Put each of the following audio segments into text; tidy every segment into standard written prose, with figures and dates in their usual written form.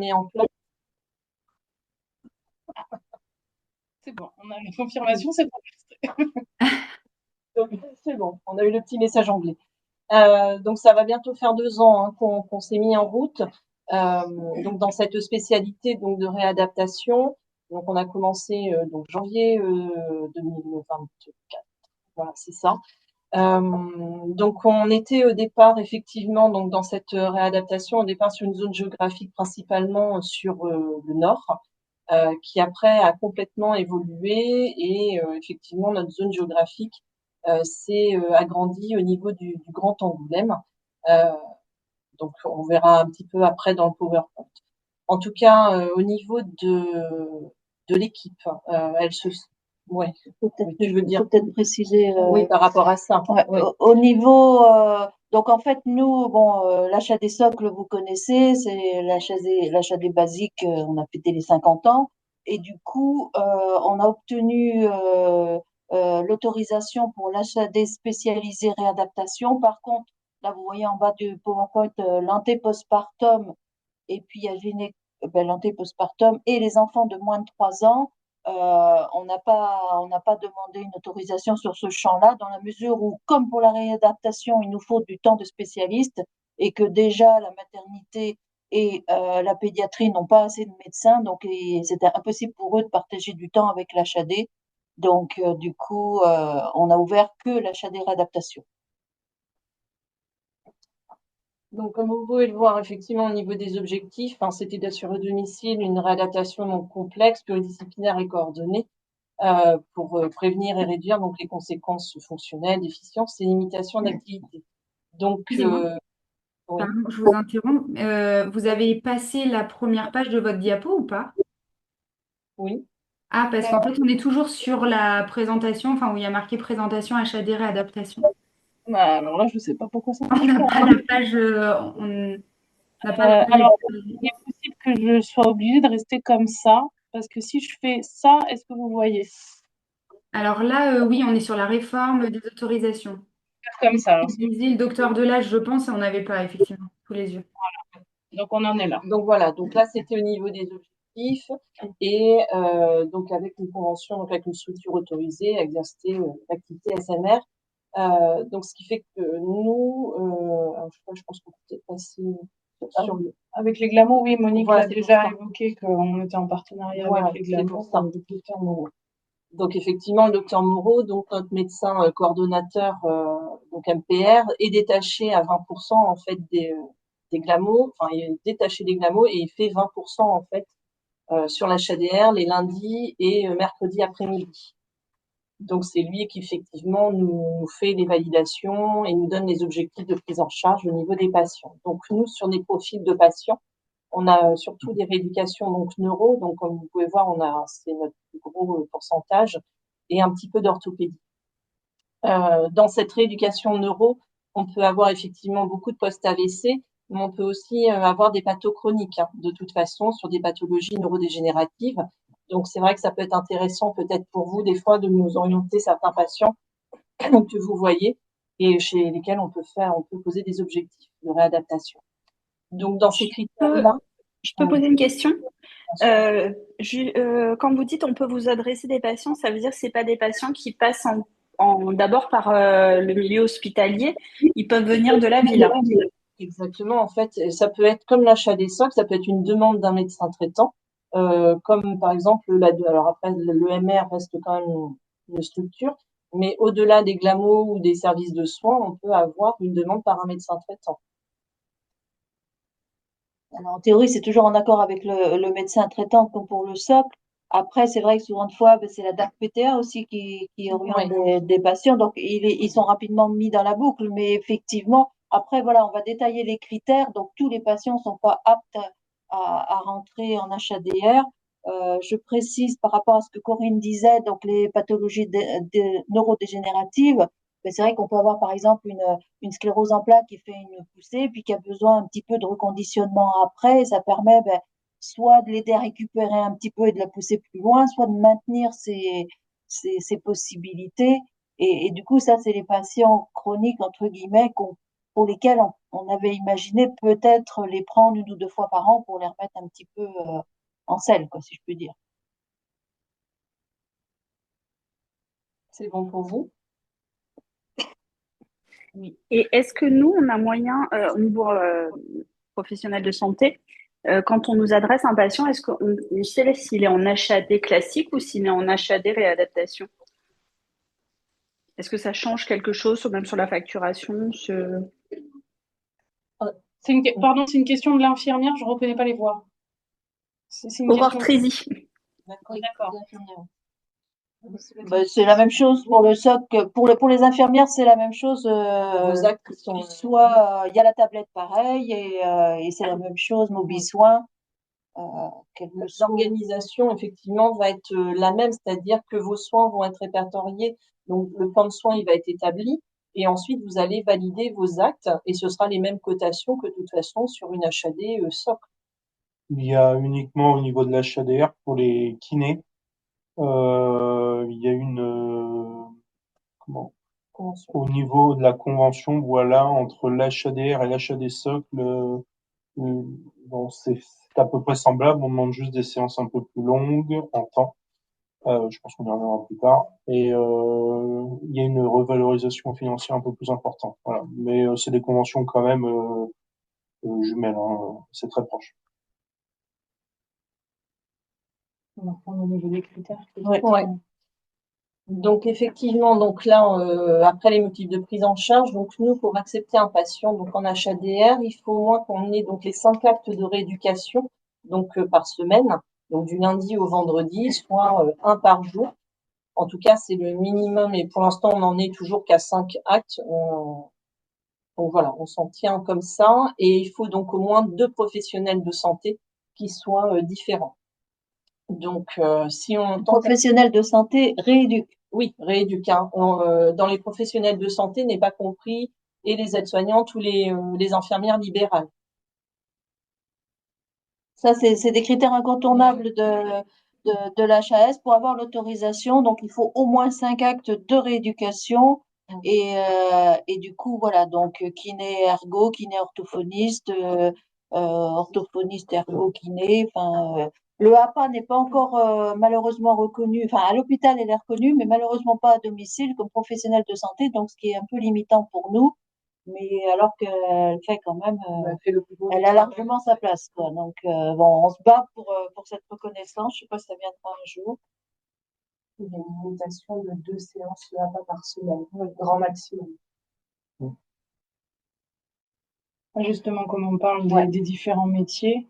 on est en plein. C'est bon, on a la confirmation, c'est bon. Donc, c'est bon, on a eu le petit message anglais. Donc ça va bientôt faire 2 ans qu'on s'est mis en route. Donc dans cette spécialité donc de réadaptation. Donc on a commencé donc janvier 2024. Voilà, c'est ça. Donc on était au départ effectivement donc dans cette réadaptation au départ sur une zone géographique principalement sur le nord, qui après a complètement évolué et effectivement notre zone géographique s'est agrandie au niveau du Grand Angoulême. Euh, donc on verra un petit peu après dans le PowerPoint. En tout cas, au niveau de l'équipe, elle se, ouais, Peut-être, oui, tu veux il dire, faut peut-être préciser. oui, par rapport à ça. Ouais, Oui. au niveau, donc en fait nous, bon, l'achat des socles, vous connaissez, c'est l'achat des basiques. On a fêté les 50 ans et du coup, on a obtenu l'autorisation pour l'achat des spécialisés réadaptation. Par contre, là vous voyez en bas du PowerPoint l'anté-postpartum et puis il y a l'anté-postpartum et les enfants de moins de 3 ans. On n'a pas demandé une autorisation sur ce champ-là, dans la mesure où, comme pour la réadaptation, il nous faut du temps de spécialiste et que déjà la maternité et la pédiatrie n'ont pas assez de médecins, donc c'était impossible pour eux de partager du temps avec l'HAD. Donc, du coup, on a ouvert que l'HAD réadaptation. Donc, comme vous pouvez le voir, effectivement, au niveau des objectifs, c'était d'assurer au domicile une réadaptation donc complexe, pluridisciplinaire et coordonnée pour prévenir et réduire donc les conséquences fonctionnelles, déficiences et limitations d'activité. Donc, Excusez-moi, oui, pardon, je vous interromps. Vous avez passé la première page de votre diapo ou pas? oui. Ah, parce qu'en fait, on est toujours sur la présentation, enfin, où il y a marqué présentation HAD réadaptation. Bah, alors là, je ne sais pas pourquoi ça On marche n'a pas. pas la page, on n'a pas la page. Alors, il est possible que je sois obligée de rester comme ça, parce que si je fais ça, est-ce que vous voyez? Alors là, oui, on est sur la réforme des autorisations. Comme ça. Alors, Vous disiez le docteur Delage, je pense, et on n'avait pas, effectivement, sous les yeux. donc, on en est là. Donc voilà, donc là c'était au niveau des objectifs et donc avec une convention, donc avec une structure autorisée à exercer l'activité SMR. Donc ce qui fait que nous, alors, je pense qu'on peut peut-être passer sur le. Avec les glamours, oui, Monique Voilà, l'a c'est déjà pour ça. évoqué qu'on était en partenariat Voilà, avec les c'est pour glamours ça. pour le docteur Moreau. Donc effectivement, le docteur Moreau, donc notre médecin coordonnateur, donc MPR, est détaché à 20% en fait des glamos, enfin il est détaché des glamos et il fait 20% en fait sur l'HADR les lundis et mercredis après-midi. Donc c'est lui qui effectivement nous fait les validations et nous donne les objectifs de prise en charge au niveau des patients. Donc nous sur des profils de patients, on a surtout des rééducations donc neuro, donc comme vous pouvez voir, c'est notre plus gros pourcentage et un petit peu d'orthopédie. Dans cette rééducation neuro, on peut avoir effectivement beaucoup de post-AVC, mais on peut aussi avoir des pathos chroniques, de toute façon, sur des pathologies neurodégénératives. Donc, c'est vrai que ça peut être intéressant peut-être pour vous, des fois, de nous orienter certains patients que vous voyez et chez lesquels on peut poser des objectifs de réadaptation. Donc, dans ces peux- critères-là, je peux poser une question? Quand vous dites on peut vous adresser des patients, ça veut dire que c'est pas des patients qui passent d'abord par le milieu hospitalier, ils peuvent venir de la ville, hein. exactement, en fait, ça peut être comme l'achat des socs, ça peut être une demande d'un médecin traitant, comme par exemple alors après l'EMR reste quand même une structure, mais au-delà des glamos ou des services de soins, on peut avoir une demande par un médecin traitant. Alors, en théorie, c'est toujours en accord avec le médecin traitant comme pour le socle. Après, c'est vrai que souvent de fois, ben, c'est la DAC PTA aussi qui oriente Oui. des patients. Donc, ils sont rapidement mis dans la boucle. Mais effectivement, après, voilà, on va détailler les critères. Donc, tous les patients ne sont pas aptes à rentrer en HADR. Je précise par rapport à ce que Corinne disait, donc les pathologies neurodégénératives, ben, c'est vrai qu'on peut avoir par exemple une sclérose en plaques qui fait une poussée, puis qui a besoin un petit peu de reconditionnement après. Et ça permet ben, soit de l'aider à récupérer un petit peu et de la pousser plus loin, soit de maintenir ses possibilités. Et du coup, ça, c'est les patients chroniques, entre guillemets, pour lesquels on avait imaginé peut-être les prendre 1 ou 2 fois par an pour les remettre un petit peu en selle, quoi, si je puis dire. C'est bon pour vous? Oui. Et est-ce que nous, on a moyen, au niveau professionnel de santé, quand on nous adresse un patient, est-ce qu'on sait s'il est en HAD classique ou s'il est en HAD réadaptation? Est-ce que ça change quelque chose, même sur la facturation, Pardon, c'est une question de l'infirmière, je reconnais pas les voix. C'est une Aurore question. Trézy. D'accord. Ben, c'est la même chose pour le SOC, pour les infirmières, c'est la même chose. Vos actes sont Soit il y a la tablette pareil et c'est la même chose, Mobisoin. l'organisation, effectivement, va être la même, c'est-à-dire que vos soins vont être répertoriés. Donc, le plan de soins, il va être établi. Et ensuite, vous allez valider vos actes et ce sera les mêmes cotations que de toute façon sur une HAD socle. Il y a uniquement au niveau de l'HADR pour les kinés, il y a comment, Convention. au niveau de la convention, voilà, entre l'HADR et l'HAD socle, bon, c'est à peu près semblable. On demande juste des séances un peu plus longues en temps. Je pense qu'on y reviendra plus tard. Et il y a une revalorisation financière un peu plus importante. Voilà. Mais c'est des conventions quand même jumelles. Hein. C'est très proche. On va prendre au niveau des critères. Ouais. Donc effectivement, donc là, après les motifs de prise en charge, donc nous, pour accepter un patient donc en HADR, il faut au moins qu'on ait donc les 5 actes de rééducation donc par semaine, donc du lundi au vendredi, soit un par jour. En tout cas, c'est le minimum et pour l'instant, on n'en est toujours qu'à 5 actes. Donc voilà, on s'en tient comme ça et il faut donc au moins 2 professionnels de santé qui soient différents. Donc si on tente Professionnels de santé rééduquent. oui, rééduquant. Dans les professionnels de santé n'est pas compris et les aides-soignantes ou les infirmières libérales. Ça, c'est des critères incontournables de l'HAS pour avoir l'autorisation. Donc, il faut au moins 5 actes de rééducation. Et du coup, voilà, donc kiné ergo, kiné orthophoniste, orthophoniste ergo kiné. Enfin, le APA n'est pas encore malheureusement reconnu. Enfin, à l'hôpital, il est reconnu, mais malheureusement pas à domicile comme professionnel de santé. Donc, ce qui est un peu limitant pour nous. Mais alors qu'elle fait quand même, elle a largement sa place, quoi. Donc, bon, on se bat pour cette reconnaissance. Je sais pas si ça viendra un jour. Il y a une limitation de 2 séances là-bas par semaine, le grand maximum. Justement, comme on parle des différents métiers.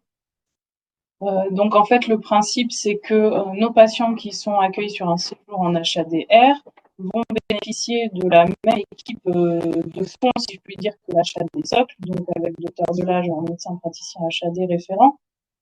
Donc, en fait, le principe, c'est que nos patients qui sont accueillis sur un séjour en HADR vont bénéficier de la même équipe de fond, si je puis dire, que l'HAD socle, donc avec docteur Delage, un médecin praticien HAD référent.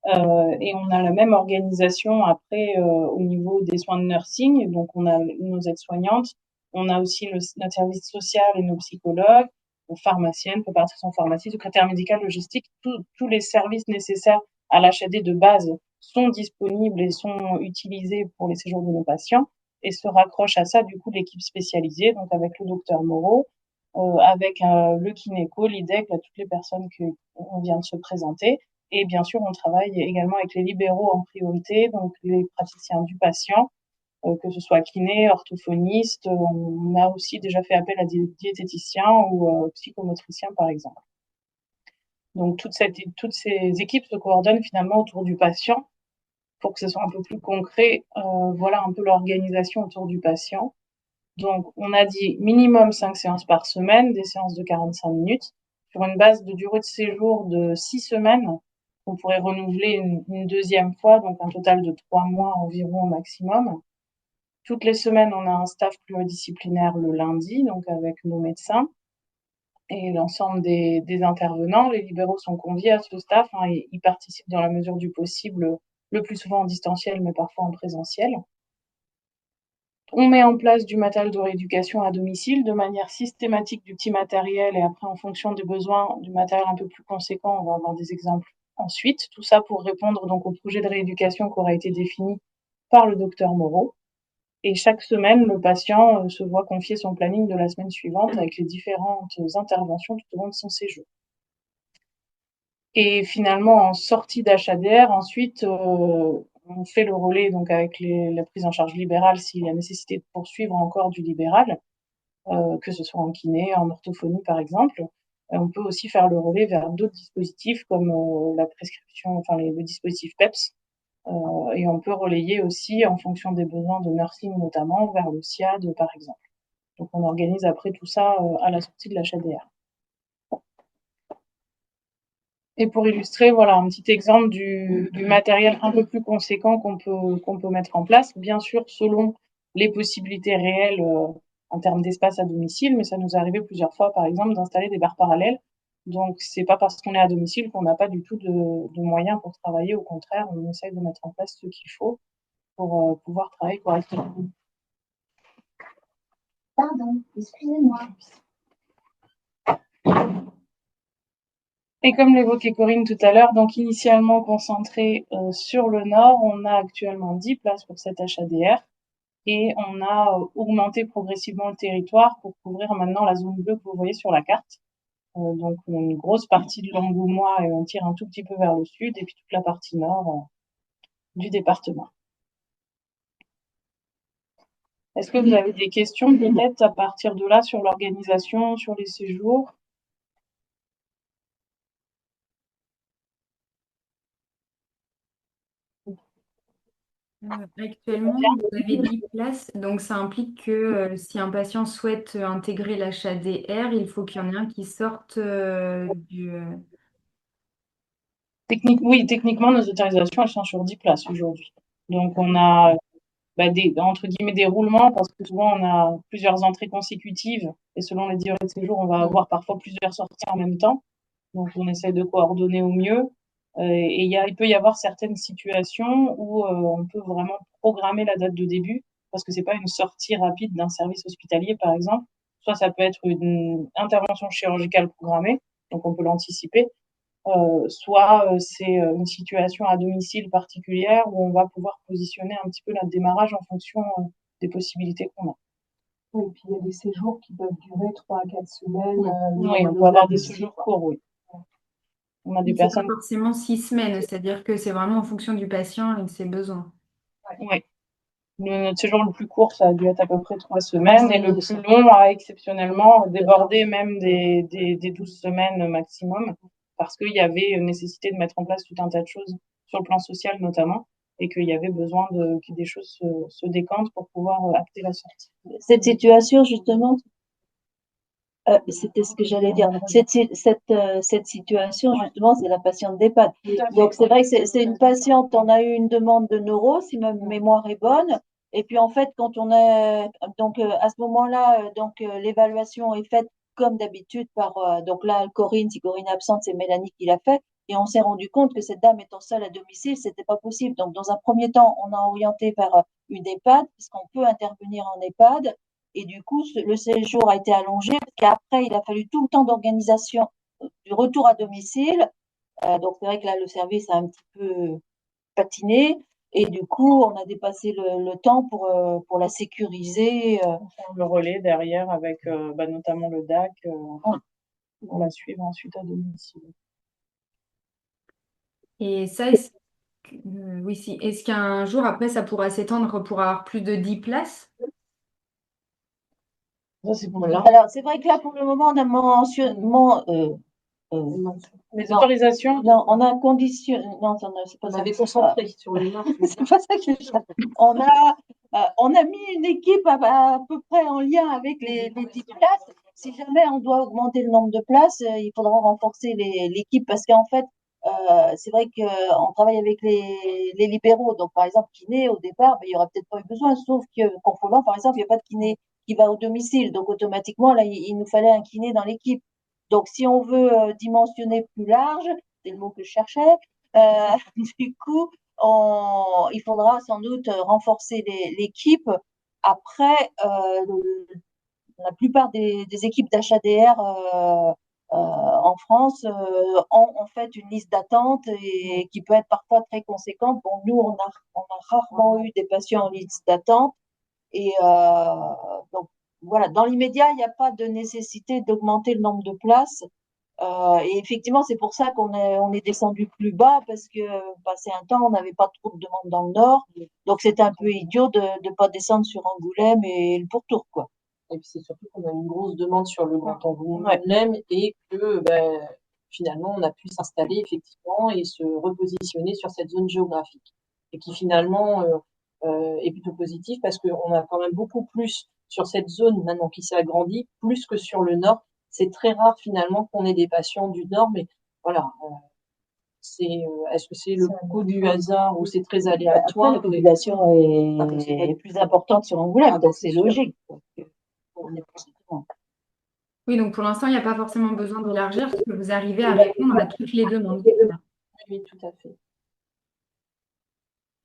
Et on a la même organisation après au niveau des soins de nursing. Donc, on a nos aides-soignantes, on a aussi notre service social et nos psychologues, nos pharmaciennes, préparatrices en pharmacie, secrétaire médical, logistique, tous les services nécessaires à l'HAD de base sont disponibles et sont utilisés pour les séjours de nos patients et se raccroche à ça, du coup, l'équipe spécialisée, donc avec le docteur Moreau, avec le kinéco, l'IDEC, toutes les personnes qu'on vient de se présenter. Et bien sûr, on travaille également avec les libéraux en priorité, donc les praticiens du patient, que ce soit kiné, orthophoniste. On a aussi déjà fait appel à des diététiciens ou psychomotriciens, par exemple. Donc, toutes ces équipes se coordonnent finalement autour du patient pour que ce soit un peu plus concret. Voilà un peu l'organisation autour du patient. Donc, on a dit minimum 5 séances par semaine, des séances de 45 minutes, sur une base de durée de séjour de 6 semaines. On pourrait renouveler une deuxième fois, donc un total de 3 mois environ au maximum. Toutes les semaines, on a un staff pluridisciplinaire le lundi, donc avec nos médecins et l'ensemble des intervenants. Les libéraux sont conviés à ce staff, hein, et ils participent dans la mesure du possible, le plus souvent en distanciel, mais parfois en présentiel. On met en place du matériel de rééducation à domicile de manière systématique, du petit matériel, et après, en fonction des besoins, du matériel un peu plus conséquent. On va avoir des exemples ensuite. Tout ça pour répondre donc au projet de rééducation qui aura été défini par le docteur Moreau. Et chaque semaine, le patient se voit confier son planning de la semaine suivante avec les différentes interventions tout au long de son séjour. Et finalement, en sortie d'HADR, ensuite, on fait le relais donc avec la prise en charge libérale s'il y a nécessité de poursuivre encore du libéral, que ce soit en kiné, en orthophonie par exemple. On peut aussi faire le relais vers d'autres dispositifs comme la prescription, enfin le dispositif PEPS. Et on peut relayer aussi en fonction des besoins de nursing notamment vers le SIAD par exemple. Donc on organise après tout ça à la sortie de l'HADR. Et pour illustrer, voilà un petit exemple du matériel un peu plus conséquent qu'on peut mettre en place, bien sûr selon les possibilités réelles en termes d'espace à domicile, mais ça nous est arrivé plusieurs fois, par exemple, d'installer des barres parallèles. Donc c'est pas parce qu'on est à domicile qu'on n'a pas du tout de moyens pour travailler. Au contraire, on essaye de mettre en place ce qu'il faut pour pouvoir travailler correctement. Pardon, excusez-moi. Et comme l'évoquait Corinne tout à l'heure, donc initialement concentré sur le nord, on a actuellement 10 places pour cet HADR et on a augmenté progressivement le territoire pour couvrir maintenant la zone bleue que vous voyez sur la carte. Donc une grosse partie de l'Angoumois et on tire un tout petit peu vers le sud et puis toute la partie nord du département. Est-ce que vous avez des questions peut-être à partir de là sur l'organisation, sur les séjours? Actuellement, vous avez 10 places, donc ça implique que si un patient souhaite intégrer l'HADR, il faut qu'il y en ait un qui sorte du... Oui, techniquement, nos autorisations, elles sont sur 10 places aujourd'hui. Donc, on a entre guillemets des roulements parce que souvent, on a plusieurs entrées consécutives et selon les durées de séjour, on va avoir parfois plusieurs sorties en même temps. Donc, on essaie de coordonner au mieux. Et il peut y avoir certaines situations où on peut vraiment programmer la date de début parce que c'est pas une sortie rapide d'un service hospitalier, par exemple. Soit ça peut être une intervention chirurgicale programmée, donc on peut l'anticiper, soit c'est une situation à domicile particulière où on va pouvoir positionner un petit peu notre démarrage en fonction des possibilités qu'on a. Oui, et puis il y a des séjours qui peuvent durer 3 à 4 semaines. Oui, on peut avoir des séjours courts, oui. On a des C'est pas personnes. forcément 6 semaines, c'est-à-dire que c'est vraiment en fonction du patient et de ses besoins. Oui. Notre séjour le plus court, ça a dû être à peu près 3 semaines, et le plus long a exceptionnellement débordé même des 12 semaines maximum, parce qu'il y avait nécessité de mettre en place tout un tas de choses sur le plan social notamment, et qu'il y avait besoin que des choses se décantent pour pouvoir acter la sortie. Cette situation, justement, c'était ce que j'allais dire. Cette situation, justement, c'est la patiente d'EHPAD. Donc, c'est vrai que c'est une patiente, on a eu une demande de neuro, si ma mémoire est bonne. Et puis, en fait, quand on est, donc, à ce moment-là, l'évaluation est faite comme d'habitude par, donc là, Corinne, si Corinne est absente, c'est Mélanie qui l'a fait. Et on s'est rendu compte que cette dame étant seule à domicile, c'était pas possible. Donc, dans un premier temps, on a orienté vers une EHPAD, puisqu'on peut intervenir en EHPAD. Et du coup, le séjour a été allongé parce qu'après, il a fallu tout le temps d'organisation du retour à domicile. Donc, c'est vrai que là, le service a un petit peu patiné. Et du coup, on a dépassé le temps pour la sécuriser. Le relais derrière avec notamment le DAC pour la suivre ensuite à domicile. Et ça, oui, si. Est-ce qu'un jour, après, ça pourra s'étendre pour avoir plus de 10 places? Ça, c'est pour Alors, c'est vrai que là, pour le moment, on a les autorisations. Non, on a conditionné. Non, c'est pas On ça. avait concentré sur les marques. C'est pas ça que je on a mis une équipe à peu près en lien avec les 10 places. Si jamais on doit augmenter le nombre de places, il faudra renforcer l'équipe parce qu'en fait, c'est vrai qu'on travaille avec les libéraux. Donc, par exemple, kiné, au départ, il y aurait peut-être pas eu besoin, sauf que Confolant, par exemple, il n'y a pas de kiné qui va au domicile. Donc, automatiquement, là, il nous fallait un kiné dans l'équipe. Donc, si on veut dimensionner plus large, c'est le mot que je cherchais, du coup, il faudra sans doute renforcer l'équipe. Après, la plupart des équipes d'HADR en France ont en fait une liste d'attente et qui peut être parfois très conséquente. Bon, nous, on a rarement eu des patients en liste d'attente. Et donc, voilà, dans l'immédiat, il n'y a pas de nécessité d'augmenter le nombre de places. Et effectivement, c'est pour ça on est descendu plus bas parce que passé un temps, on n'avait pas trop de demandes dans le nord. Donc c'était un peu idiot de ne pas descendre sur Angoulême et le pourtour, quoi. Et puis c'est surtout qu'on a une grosse demande sur le Grand Ouais. Angoulême et que finalement on a pu s'installer effectivement et se repositionner sur cette zone géographique. Et qui finalement est plutôt positif parce qu'on a quand même beaucoup plus sur cette zone maintenant qui s'est agrandie, plus que sur le nord. C'est très rare finalement qu'on ait des patients du nord, mais voilà, est-ce que c'est le coup du hasard ou c'est très Après, aléatoire? la population est plus importante sur Angoulême, donc c'est sûr. logique. On est pas- Oui, donc pour l'instant, il n'y a pas forcément besoin d'élargir parce que vous arrivez à répondre à toutes les demandes. Oui, tout à fait.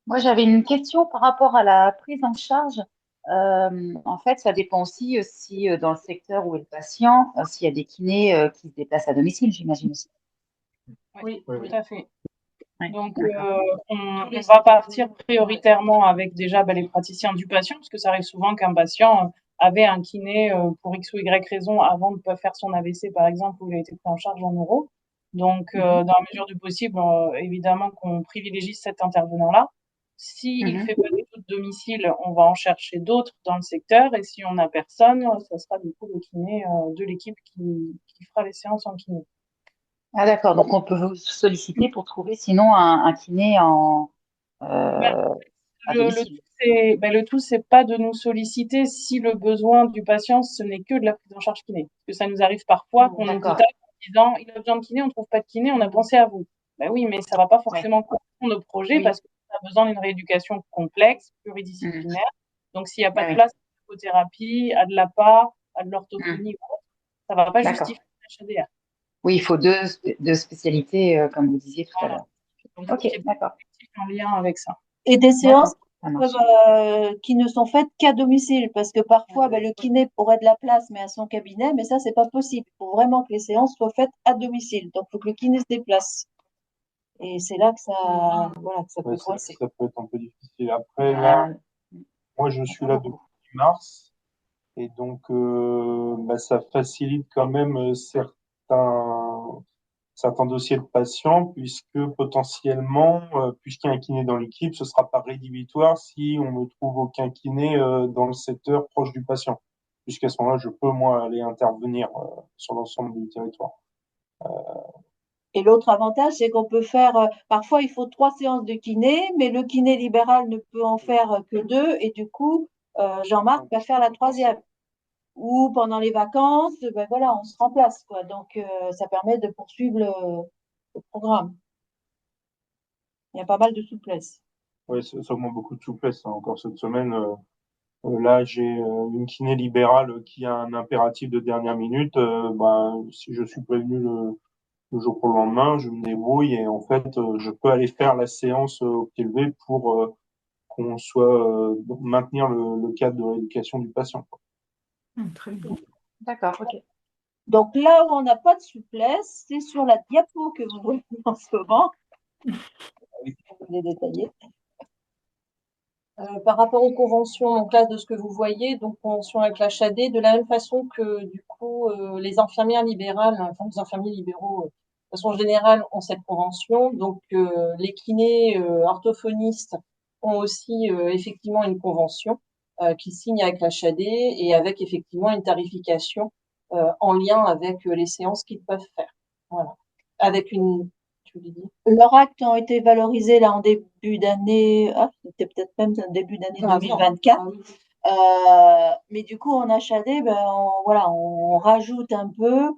Moi, j'avais une question par rapport à la prise en charge. En fait, ça dépend aussi si dans le secteur où est le patient, s'il y a des kinés qui se déplacent à domicile, j'imagine aussi. Oui, Oui. tout à fait. Ouais, Donc, d'accord. on va partir prioritairement avec déjà les praticiens du patient, parce que ça arrive souvent qu'un patient avait un kiné pour X ou Y raison avant de pas faire son AVC, par exemple, où il a été pris en charge en neuro. Donc, dans la mesure du possible, évidemment qu'on privilégie cet intervenant-là. S'il Mhm. fait pas du tout de domicile, on va en chercher d'autres dans le secteur, et si on n'a personne, ça sera du coup le kiné de l'équipe qui fera les séances en kiné. Ah, d'accord. Donc, on peut vous solliciter pour trouver sinon un kiné euh, à Le domicile. tout, le tout, c'est pas de nous solliciter si le besoin du patient, ce n'est que de la prise en charge kiné. Parce que ça nous arrive parfois qu'on nous D'accord. contacte en disant, il a besoin de kiné, on trouve pas de kiné, on a pensé à vous. Ben oui, mais ça va pas Ouais. forcément correspondre au projet Oui. parce qu'on a besoin d'une rééducation complexe, Mhm. pluridisciplinaire. Donc, s'il n'y a pas Ouais, de oui. place à la psychothérapie, à de l'APA, à de Mhm. l'orthophonie, ça va pas D'accord. justifier l'HADR. Oui, il faut deux spécialités, comme vous disiez tout à Voilà. l'heure. Donc, il faut Ok, qu'il y ait d'accord. des effectifs en lien avec ça. Et des D'accord, séances ça marche. qui ne sont faites qu'à domicile, parce que parfois, le kiné pourrait de la place, mais à son cabinet, mais ça, c'est pas possible. Il faut vraiment que les séances soient faites à domicile. Donc, il faut que le kiné se déplace. Et c'est là que ça peut Ouais, coincer. ça peut être un peu difficile. Après, là, moi, je suis là depuis mars. Et donc, ça facilite quand même certains dossiers de patients, puisque potentiellement, puisqu'il y a un kiné dans l'équipe, ce sera pas rédhibitoire si on ne trouve aucun kiné dans le secteur proche du patient, puisqu'à ce moment-là, je peux moi aller intervenir sur l'ensemble du territoire. Et l'autre avantage, c'est qu'on peut faire, parfois il faut 3 séances de kiné, mais le kiné libéral ne peut en faire que 2, et du coup, Jean-Marc va faire la troisième. Ou pendant les vacances, ben voilà, on se remplace, quoi. Donc, ça permet de poursuivre le programme. Il y a pas mal de souplesse. Oui, ça augmente beaucoup de souplesse, hein. Encore cette semaine, là, j'ai une kiné libérale qui a un impératif de dernière minute. Si je suis prévenu le jour pour le lendemain, je me débrouille et en fait, je peux aller faire la séance au pied levé pour qu'on soit maintenir le cadre de rééducation du patient, quoi. Très bien. D'accord, ok. Donc là où on n'a pas de souplesse, c'est sur la diapo que vous voyez en ce moment. Je vais les détailler. Par rapport aux conventions, en cas de ce que vous voyez, donc convention avec l'HAD, de la même façon que du coup les infirmières libérales, enfin les infirmiers libéraux, de façon générale, ont cette convention. Donc les kinés orthophonistes ont aussi effectivement une convention qu'ils signent avec l'HAD et avec effectivement une tarification en lien avec les séances qu'ils peuvent faire. Voilà. Avec une, tu veux dire? Leurs actes ont été valorisés là en début d'année, c'était peut-être même en début d'année 2024. Mais du coup, en HAD, on rajoute un peu.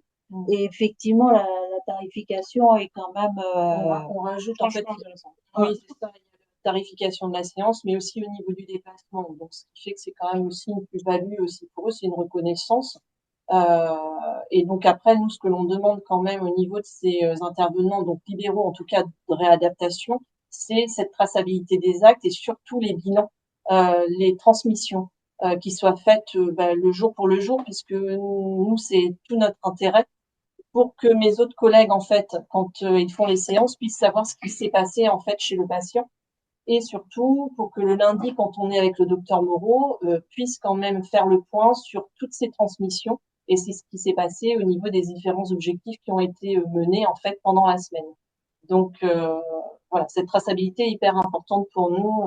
Et effectivement, la tarification est quand même. On rajoute en fait, Franchement intéressant. oui, c'est ça, il y a la tarification de la séance, mais aussi au niveau du déplacement. Donc, ce qui fait que c'est quand même aussi une plus-value aussi pour eux, c'est une reconnaissance. Et donc après, nous, ce que l'on demande quand même au niveau de ces intervenants, donc libéraux en tout cas de réadaptation, c'est cette traçabilité des actes et surtout les bilans, les transmissions qui soient faites le jour pour le jour, puisque nous, c'est tout notre intérêt pour que mes autres collègues, en fait, quand ils font les séances, puissent savoir ce qui s'est passé en fait chez le patient et surtout pour que le lundi, quand on est avec le docteur Moreau, puisse quand même faire le point sur toutes ces transmissions Et c'est ce qui s'est passé au niveau des différents objectifs qui ont été menés en fait pendant la semaine. Donc voilà, cette traçabilité est hyper importante pour nous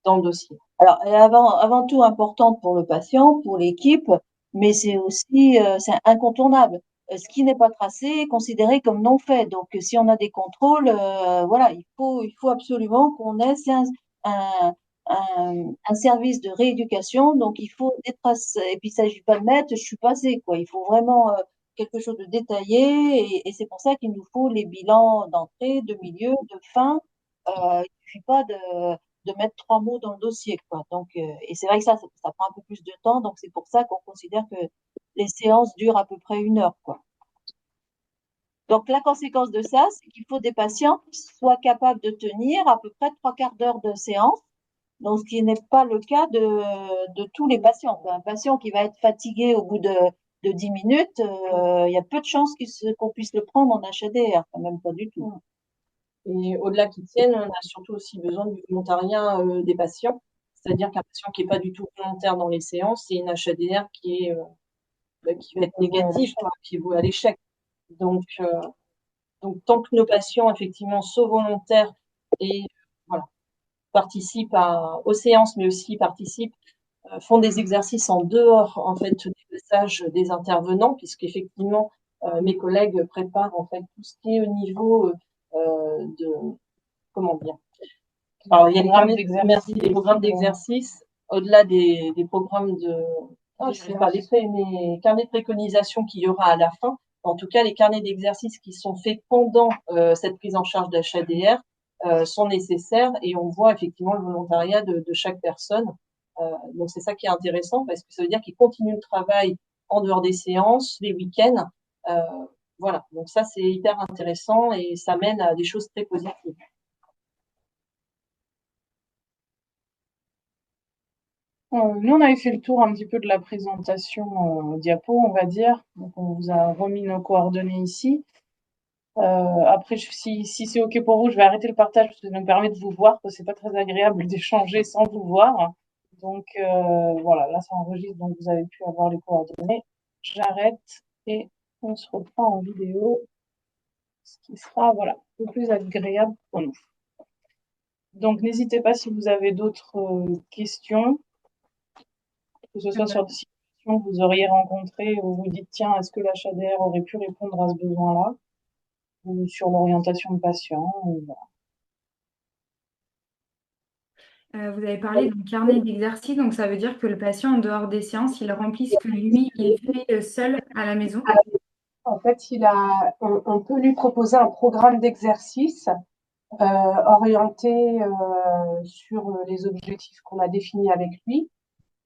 dans le dossier. Alors, elle est avant tout importante pour le patient, pour l'équipe, mais c'est aussi c'est incontournable. Ce qui n'est pas tracé est considéré comme non fait. Donc, si on a des contrôles, voilà, il faut absolument qu'on ait un, un service de rééducation. Donc, il faut des traces. Et puis, il s'agit pas de mettre, je suis passé, quoi. Il faut vraiment quelque chose de détaillé. Et c'est pour ça qu'il nous faut les bilans d'entrée, de milieu, de fin. Il suffit pas de mettre 3 mots dans le dossier, quoi. Donc, et c'est vrai que ça prend un peu plus de temps. Donc, c'est pour ça qu'on considère que les séances durent à peu près 1 heure, quoi. Donc, la conséquence de ça, c'est qu'il faut des patients qui soient capables de tenir à peu près 3/4 d'heure de séance. Donc, ce qui n'est pas le cas de tous les patients. Un patient qui va être fatigué au bout de 10 minutes, il y a peu de chances qu'on puisse le prendre en HADR, quand même pas du tout. Et au-delà qu'ils tiennent, on a surtout aussi besoin du volontariat des patients. C'est-à-dire qu'un patient qui est pas du tout volontaire dans les séances, c'est une HADR qui est qui va être négative, quoi, qui est vouée à l'échec. Donc tant que nos patients effectivement sont volontaires et voilà, participent aux séances, mais aussi participent, font des exercices en dehors en fait des passages des intervenants, puisqu'effectivement mes collègues préparent en fait tout ce qui est au niveau de comment dire. Alors il y a les programmes d'exercice au-delà des programmes de je sais pas les carnets de préconisation qu'il y aura à la fin. En tout cas, les carnets d'exercices qui sont faits pendant cette prise en charge d'HADR sont nécessaires et on voit effectivement le volontariat de chaque personne. Donc c'est ça qui est intéressant parce que ça veut dire qu'ils continuent le travail en dehors des séances, les week-ends. Euh, voilà, donc ça c'est hyper intéressant et ça mène à des choses très positives. Nous, on avait fait le tour un petit peu de la présentation diapo, on va dire. Donc, on vous a remis nos coordonnées ici. Après, si c'est OK pour vous, je vais arrêter le partage parce que ça nous permet de vous voir, parce que c'est pas très agréable d'échanger sans vous voir. Donc, voilà, là, ça enregistre, donc vous avez pu avoir les coordonnées. J'arrête et on se reprend en vidéo, ce qui sera, voilà, un peu plus agréable pour nous. Donc, n'hésitez pas si vous avez d'autres questions, que ce soit sur des situations que vous auriez rencontrées où vous dites, tiens, est-ce que l'HADR aurait pu répondre à ce besoin-là, ou sur l'orientation de patient, ou voilà. Vous avez parlé d'un carnet d'exercice, donc ça veut dire que le patient, en dehors des séances, il remplit ce que lui, il fait seul à la maison. En fait, on peut lui proposer un programme d'exercice orienté sur les objectifs qu'on a définis avec lui.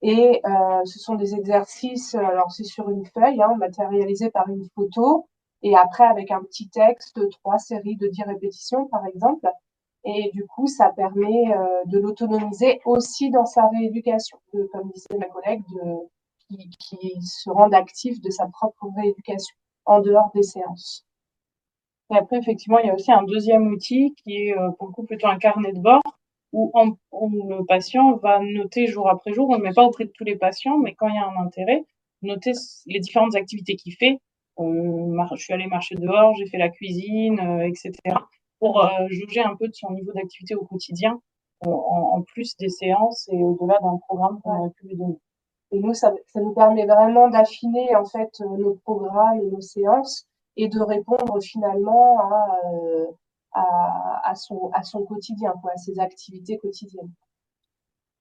Et ce sont des exercices, alors c'est sur une feuille, matérialisée par une photo, et après avec un petit texte, 3 séries de 10 répétitions par exemple. Et du coup, ça permet de l'autonomiser aussi dans sa rééducation, comme disait ma collègue, qui se rende actif de sa propre rééducation en dehors des séances. Et après, effectivement, il y a aussi un deuxième outil qui est pour le coup plutôt un carnet de bord où le patient va noter jour après jour. On ne le met pas auprès de tous les patients, mais quand il y a un intérêt, noter les différentes activités qu'il fait. Je suis allée marcher dehors, j'ai fait la cuisine, etc. pour juger un peu de son niveau d'activité au quotidien, en plus des séances et au-delà d'un programme qu'on aurait pu lui donner. Et nous, ça nous permet vraiment d'affiner en fait nos programmes et nos séances et de répondre finalement à son quotidien, quoi, à ses activités quotidiennes.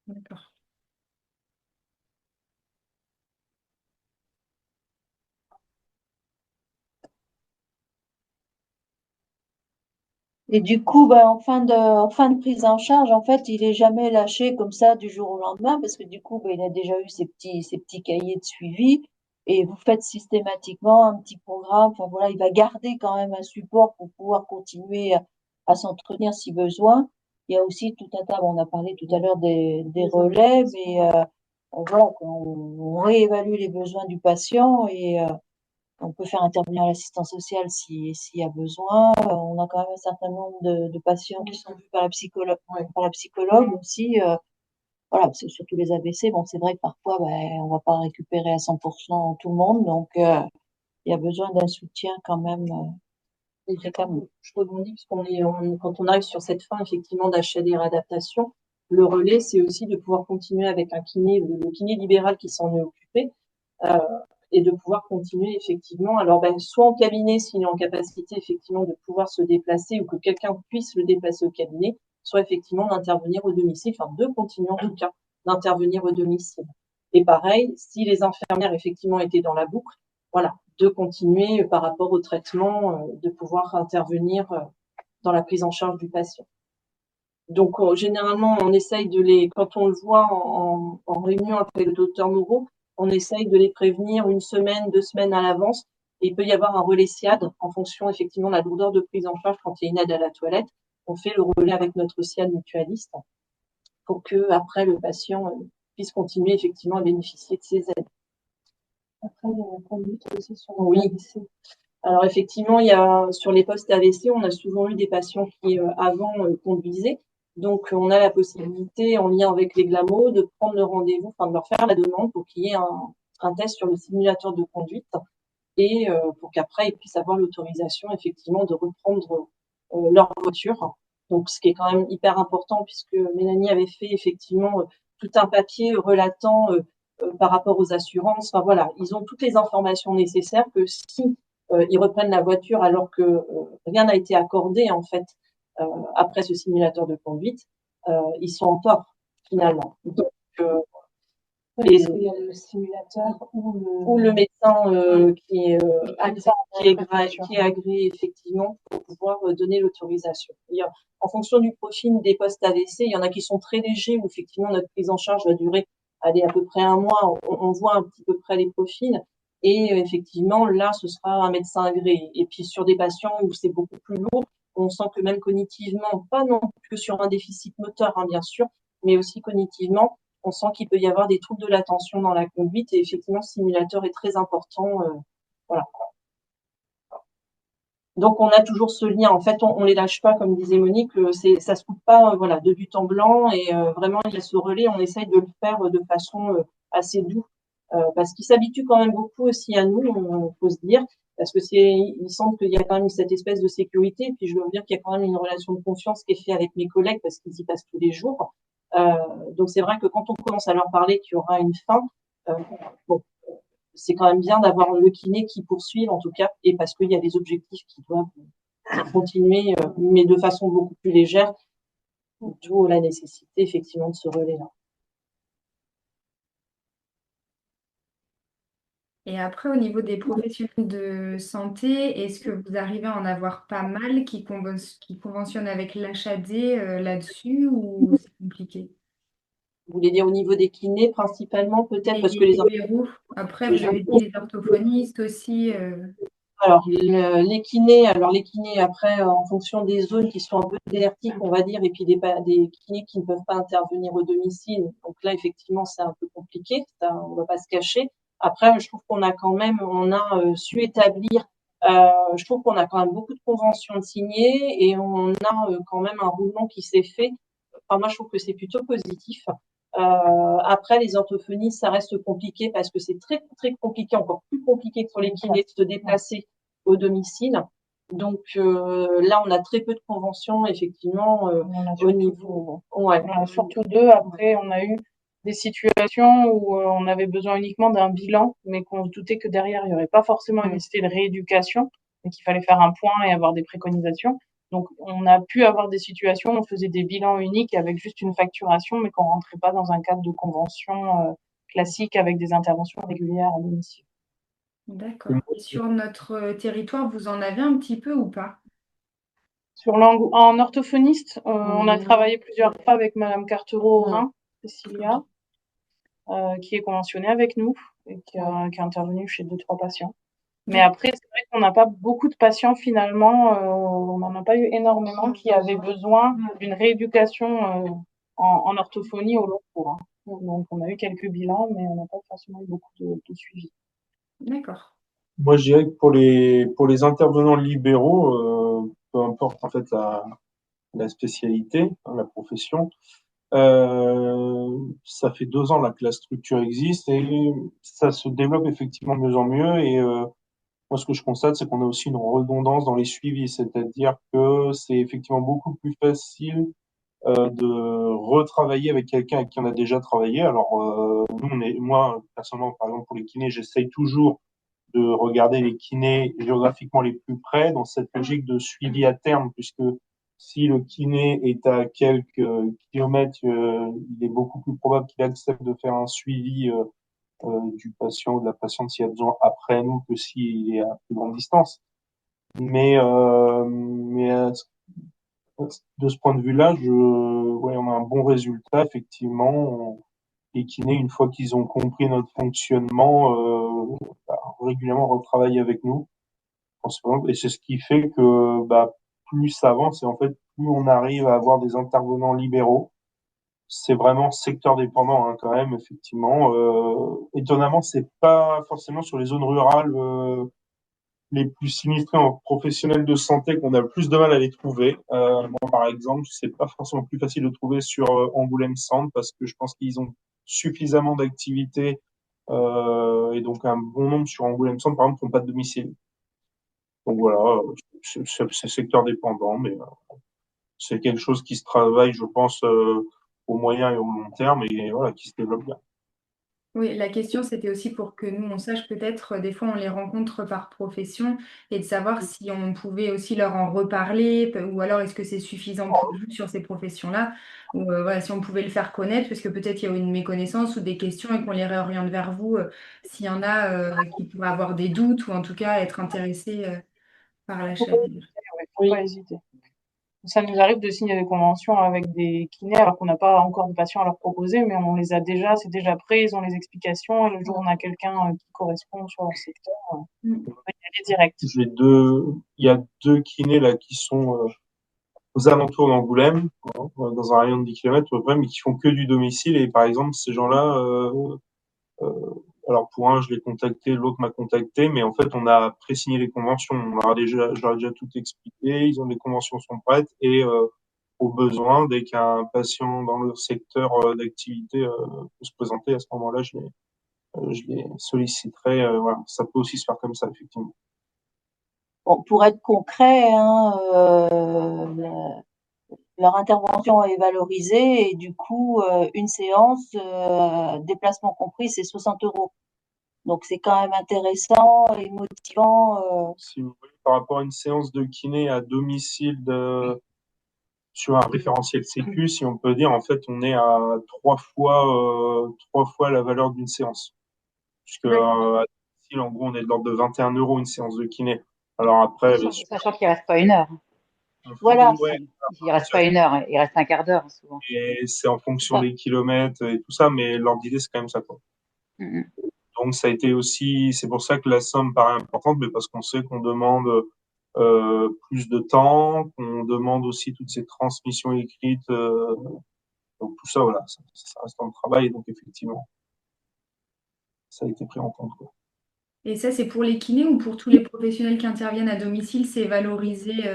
D'accord. Et du coup, ben, en fin de prise en charge, en fait, il est jamais lâché comme ça du jour au lendemain parce que du coup, ben, il a déjà eu ses petits cahiers de suivi et vous faites systématiquement un petit programme. Enfin voilà, il va garder quand même un support pour pouvoir continuer à s'entretenir si besoin. Il y a aussi tout un tas, on a parlé tout à l'heure des relais, mais voilà, on réévalue les besoins du patient et on peut faire intervenir l'assistance sociale s'il y a besoin. On a quand même un certain nombre de patients qui sont vus par la psychologue aussi. voilà, c'est surtout les AVC. Bon, c'est vrai que parfois, ben, on va pas récupérer à 100% tout le monde, donc il y a besoin d'un soutien quand même fréquemment. Je rebondis quand on arrive sur cette fin effectivement d'HAD et réadaptation, le relais, c'est aussi de pouvoir continuer avec un kiné, le kiné libéral qui s'en est occupé, euh, et de pouvoir continuer effectivement. Alors, ben, soit en cabinet s'il est en capacité effectivement de pouvoir se déplacer ou que quelqu'un puisse le déplacer au cabinet, soit effectivement d'intervenir au domicile, enfin de continuer en tout cas d'intervenir au domicile. Et pareil, si les infirmières effectivement étaient dans la boucle, voilà, de continuer par rapport au traitement, de pouvoir intervenir dans la prise en charge du patient. Donc, généralement, on essaye quand on le voit en réunion avec le docteur Moreau, on essaye de les prévenir 1 semaine, 2 semaines à l'avance. Et il peut y avoir un relais SIAD en fonction effectivement de la lourdeur de prise en charge quand il y a une aide à la toilette. On fait le relais avec notre SIAD mutualiste pour que après le patient puisse continuer effectivement à bénéficier de ces aides. Après, il y a la conduite aussi sur Oui. l'AVC. Alors effectivement, il y a sur les postes AVC, on a souvent eu des patients qui avant conduisaient. Donc on a la possibilité, en lien avec les GLAMO, de prendre le rendez-vous, enfin de leur faire la demande pour qu'il y ait un test sur le simulateur de conduite et pour qu'après ils puissent avoir l'autorisation effectivement de reprendre leur voiture. Donc ce qui est quand même hyper important puisque Mélanie avait fait effectivement tout un papier relatant par rapport aux assurances. Enfin voilà, ils ont toutes les informations nécessaires que si ils reprennent la voiture alors que rien n'a été accordé en fait après ce simulateur de conduite, ils sont en tort finalement. Donc il y a le simulateur ou le médecin qui est agréé effectivement pour pouvoir donner l'autorisation. En fonction du profil des postes AVC, il y en a qui sont très légers où effectivement notre prise en charge va durer à peu près 1 mois. On voit un petit peu près les profils. Et effectivement, là, ce sera un médecin agréé. Et puis sur des patients où c'est beaucoup plus lourd, on sent que même cognitivement, pas non plus que sur un déficit moteur, hein, bien sûr, mais aussi cognitivement, on sent qu'il peut y avoir des troubles de l'attention dans la conduite. Et effectivement, ce simulateur est très important. Voilà. Donc on a toujours ce lien. En fait, on les lâche pas, comme disait Monique. Ça se coupe pas, voilà, de but en blanc. Et vraiment, il y a ce relais. On essaye de le faire de façon assez douce. Parce qu'ils s'habituent quand même beaucoup aussi à nous, faut se dire, parce que il semble qu'il y a quand même cette espèce de sécurité. Et puis je dois vous dire qu'il y a quand même une relation de confiance qui est faite avec mes collègues parce qu'ils y passent tous les jours. Donc c'est vrai que quand on commence à leur parler qu'il y aura une fin, bon, c'est quand même bien d'avoir le kiné qui poursuive en tout cas, et parce qu'il y a des objectifs qui doivent continuer, mais de façon beaucoup plus légère, d'où la nécessité effectivement de ce relais-là. Et après, au niveau des professionnels de santé, est-ce que vous arrivez à en avoir pas mal qui conventionnent avec l'HAD là-dessus ou c'est compliqué? Vous voulez dire au niveau des kinés principalement peut-être parce que Les libéraux. Après, vous avez dit les orthophonistes aussi. Alors les kinés, après en fonction des zones qui sont un peu désertiques, on va dire, et puis des kinés qui ne peuvent pas intervenir au domicile. Donc là effectivement c'est un peu compliqué, ça, on va pas se cacher. Après je trouve qu'on a quand même, su établir, je trouve qu'on a quand même beaucoup de conventions de signées et on a quand même un roulement qui s'est fait. Enfin moi je trouve que c'est plutôt positif. Après, les orthophonies, ça reste compliqué parce que c'est très, très compliqué, encore plus compliqué pour les kinés de se déplacer au domicile. Donc là, on a très peu de conventions, effectivement, au niveau. Ouais. On a surtout deux. Après, on a eu des situations où on avait besoin uniquement d'un bilan, mais qu'on se doutait que derrière, il n'y aurait pas forcément une nécessité de rééducation, mais qu'il fallait faire un point et avoir des préconisations. Donc, on a pu avoir des situations où on faisait des bilans uniques avec juste une facturation, mais qu'on rentrait pas dans un cadre de convention classique avec des interventions régulières à domicile. D'accord. Et sur notre territoire, vous en avez un petit peu ou pas? En orthophoniste, on a travaillé plusieurs fois avec Madame Cartereau-Rhin, Cécilia, qui est conventionnée avec nous et qui est intervenue chez 2-3 patients. Mais après, c'est vrai qu'on n'a pas beaucoup de patients finalement, on n'en a pas eu énormément qui avaient besoin d'une rééducation en orthophonie au long cours, hein. Donc on a eu quelques bilans, mais on n'a pas forcément eu beaucoup de suivi. D'accord. Moi, je dirais que pour les intervenants libéraux, peu importe en fait la spécialité, hein, la profession, Ça fait 2 ans là que la structure existe et ça se développe effectivement de mieux en mieux. Et moi, ce que je constate, c'est qu'on a aussi une redondance dans les suivis, c'est-à-dire que c'est effectivement beaucoup plus facile de retravailler avec quelqu'un avec qui on a déjà travaillé. Alors, moi, personnellement, par exemple, pour les kinés, j'essaye toujours de regarder les kinés géographiquement les plus près dans cette logique de suivi à terme, puisque si le kiné est à quelques kilomètres, il est beaucoup plus probable qu'il accepte de faire un suivi du patient ou de la patiente s'il y a besoin après nous que s'il est à plus grande distance. Mais de ce point de vue-là, ouais, on a un bon résultat, effectivement. Les kinés, une fois qu'ils ont compris notre fonctionnement, régulièrement retravaillent avec nous. Et c'est ce qui fait que plus ça avance et en fait, plus on arrive à avoir des intervenants libéraux. C'est vraiment secteur dépendant hein, quand même, effectivement. Étonnamment, c'est pas forcément sur les zones rurales les plus sinistrés en professionnels de santé qu'on a le plus de mal à les trouver. Moi, par exemple, c'est pas forcément plus facile de trouver sur Angoulême Centre parce que je pense qu'ils ont suffisamment d'activités et donc un bon nombre sur Angoulême Centre, par exemple, n'ont pas de domicile. Donc voilà, c'est secteur dépendant, mais c'est quelque chose qui se travaille, je pense, au moyen et au long terme et voilà, qui se développe bien. Oui, la question, c'était aussi pour que nous, on sache peut-être, des fois, on les rencontre par profession et de savoir si on pouvait aussi leur en reparler ou alors est-ce que c'est suffisant pour vous sur ces professions-là ou voilà, si on pouvait le faire connaître parce que peut-être il y a une méconnaissance ou des questions et qu'on les réoriente vers vous s'il y en a qui pourraient avoir des doutes ou en tout cas être intéressés par l'achat. Ouais, faut pas hésiter. Ça nous arrive de signer des conventions avec des kinés alors qu'on n'a pas encore de patients à leur proposer, mais on les a déjà, c'est déjà prêt, ils ont les explications, et le jour où on a quelqu'un qui correspond sur leur secteur, on peut y aller direct. Il y a 2 kinés là qui sont aux alentours d'Angoulême, hein, dans un rayon de 10 km à peu près, mais qui font que du domicile. Et par exemple, ces gens-là, euh, alors pour un, je l'ai contacté, l'autre m'a contacté, mais en fait, on a pré-signé les conventions. J'aurais déjà tout expliqué. Ils ont les conventions sont prêtes et au besoin, dès qu'un patient dans leur secteur d'activité peut se présenter, à ce moment-là, je les solliciterai. Voilà, ça peut aussi se faire comme ça, effectivement. Bon, pour être concret, hein, leur intervention est valorisée et du coup, une séance, déplacement compris, c'est 60 euros. Donc c'est quand même intéressant et motivant. Si vous voulez, par rapport à une séance de kiné à domicile sur un référentiel sécu, si on peut dire, en fait, on est à 3 fois la valeur d'une séance. Puisque à domicile, en gros, on est de l'ordre de 21 euros une séance de kiné. Alors après, Sachant qu'il reste pas 1 heure. Voilà. ouais, Il reste pas 1 heure, il reste un quart d'heure souvent. et c'est en fonction des kilomètres et tout ça, mais l'ordre d'idée, c'est quand même ça, quoi. Mm, mm. Donc ça a été aussi, c'est pour ça que la somme paraît importante, mais parce qu'on sait qu'on demande plus de temps, qu'on demande aussi toutes ces transmissions écrites. Donc tout ça, voilà, ça reste en travail, donc effectivement, ça a été pris en compte, quoi. Et ça, c'est pour les kinés ou pour tous les professionnels qui interviennent à domicile, c'est valorisé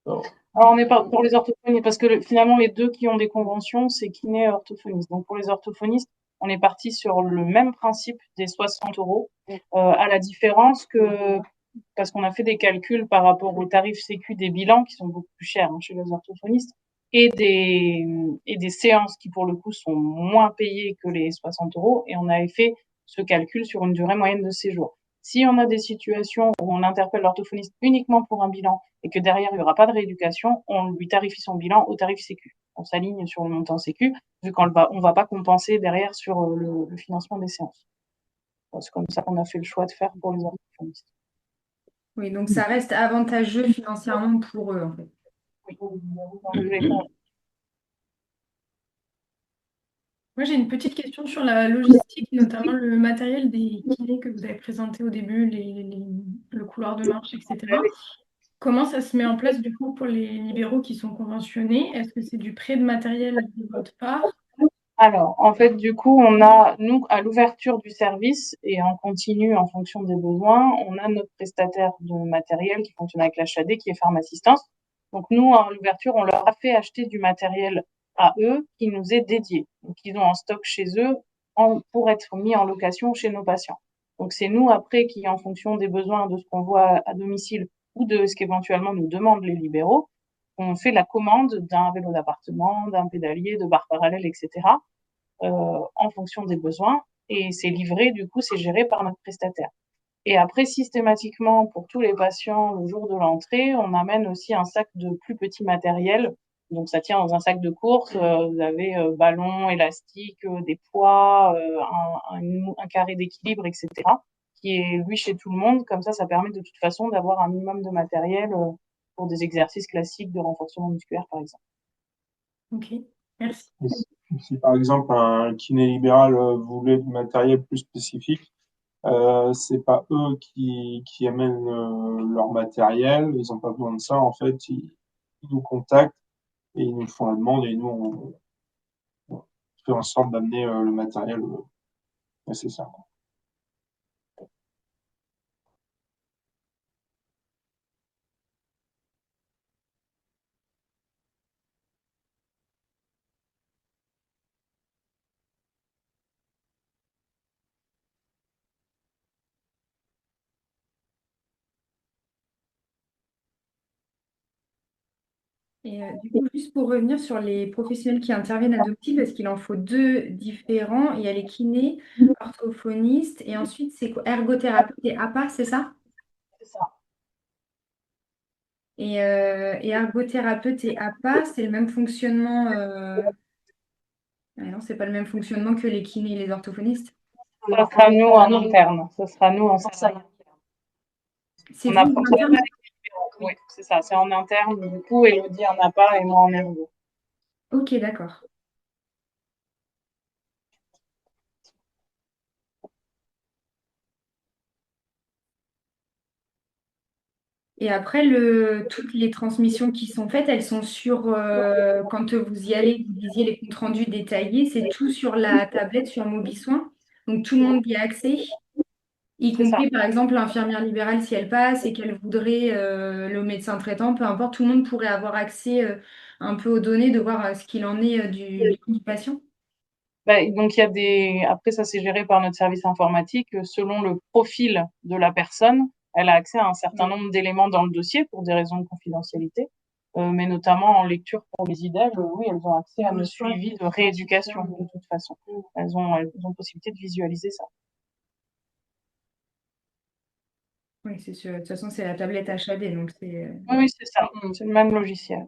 Alors, Alors on n'est pas pour les orthophonistes, parce que finalement les deux qui ont des conventions, c'est kiné et orthophoniste. Donc pour les orthophonistes, on est parti sur le même principe des 60 euros, à la différence que parce qu'on a fait des calculs par rapport aux tarifs sécu des bilans qui sont beaucoup plus chers hein, chez les orthophonistes et des séances qui pour le coup sont moins payées que les 60 euros et on avait fait ce calcul sur une durée moyenne de séjour. Si on a des situations où on interpelle l'orthophoniste uniquement pour un bilan et que derrière il n'y aura pas de rééducation, on lui tarifie son bilan au tarif sécu. On s'aligne sur le montant sécu vu qu'on on va pas compenser derrière sur le financement des séances. C'est comme ça qu'on a fait le choix de faire pour les orthophonistes. Oui, donc ça reste avantageux financièrement pour eux, en fait. Moi, j'ai une petite question sur la logistique, notamment le matériel des kinés que vous avez présenté au début, le couloir de marche, etc. Comment ça se met en place du coup pour les libéraux qui sont conventionnés? Est-ce que c'est du prêt de matériel de votre part? Alors, en fait, du coup, on a, nous, à l'ouverture du service et en continu en fonction des besoins, on a notre prestataire de matériel qui fonctionne avec l'HAD, qui est Pharmassistance. Donc, nous, à l'ouverture, on leur a fait acheter du matériel à eux qui nous est dédié. Donc, ils ont un stock chez eux pour être mis en location chez nos patients. Donc, c'est nous, après, qui, en fonction des besoins de ce qu'on voit à domicile ou de ce qu'éventuellement nous demandent les libéraux, on fait la commande d'un vélo d'appartement, d'un pédalier, de barres parallèles, etc., en fonction des besoins. Et c'est livré, du coup, c'est géré par notre prestataire. Et après, systématiquement, pour tous les patients, le jour de l'entrée, on amène aussi un sac de plus petit matériel. Donc, ça tient dans un sac de course. Vous avez ballon, élastique, des poids, un carré d'équilibre, etc., qui est, lui, chez tout le monde. Comme ça permet de toute façon d'avoir un minimum de matériel pour des exercices classiques de renforcement musculaire, par exemple. Ok, merci. Si par exemple un kiné libéral voulait du matériel plus spécifique, c'est pas eux qui amènent leur matériel, ils ont pas besoin de ça. En fait, ils nous contactent et ils nous font la demande et nous on fait en sorte d'amener le matériel nécessaire. Et du coup, juste pour revenir sur les professionnels qui interviennent à domicile, parce qu'il en faut deux différents. Il y a les kinés, orthophonistes, et ensuite c'est quoi? Ergothérapeute et APA, c'est ça? C'est ça. Et ergothérapeute et APA, c'est le même fonctionnement. Ah non, c'est pas le même fonctionnement que les kinés et les orthophonistes. Ça sera nous en interne. Ça sera nous en salarié. C'est On vous apprend en interne? Oui, c'est ça. C'est en interne. Du coup, Elodie en APA et moi en ergo. Ok, d'accord. Et après, toutes les transmissions qui sont faites, elles sont sur, quand vous y allez, vous disiez les comptes rendus détaillés, c'est tout sur la tablette, sur MobiSoin. Donc tout le monde y a accès, y C'est ça. compris par exemple l'infirmière libérale si elle passe et qu'elle voudrait le médecin traitant, peu importe, tout le monde pourrait avoir accès un peu aux données, de voir ce qu'il en est du patient. Donc il y a après ça c'est géré par notre service informatique. Selon le profil de la personne, elle a accès à un certain nombre d'éléments dans le dossier pour des raisons de confidentialité, mais notamment en lecture pour les IDEV, oui, elles ont accès à nos suivis de rééducation de toute façon. Elles ont possibilité de visualiser ça. Oui, c'est sûr. De toute façon, c'est la tablette HAD, donc c'est. Oui, c'est ça. C'est le même logiciel.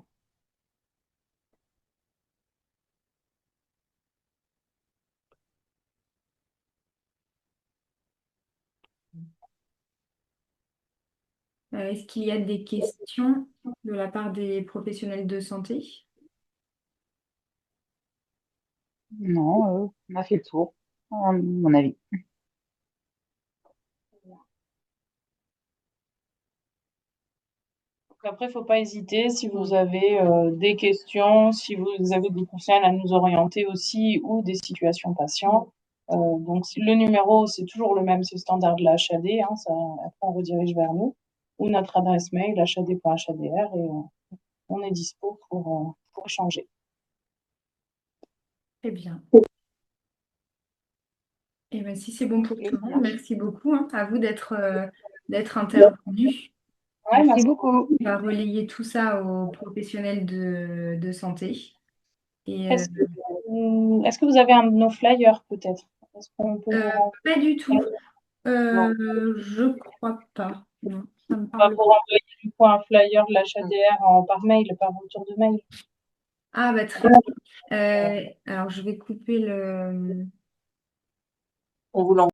Est-ce qu'il y a des questions de la part des professionnels de santé? Non, on a fait le tour, à mon avis. Après, il ne faut pas hésiter si vous avez des questions, si vous avez des conseils à nous orienter aussi ou des situations patients. Donc, le numéro, c'est toujours le même, c'est le standard de la HAD. Hein, après, on redirige vers nous. Ou notre adresse mail, had.hadr, et on est dispo pour échanger. Très bien. Et bien, si c'est bon pour tout le monde, merci beaucoup à vous d'être intervenu. Ouais, Merci beaucoup. On va relayer tout ça aux professionnels de santé. Et, Est-ce que vous avez un de nos flyers peut-être? Est-ce qu'on peut vous pas du tout. Non. Je crois pas. Non, ça me On va parle. vous renvoyer du coup un flyer de l'HADR par mail, par retour de mail. Ah, bah très bien. Alors, je vais couper le. On vous l'envoie.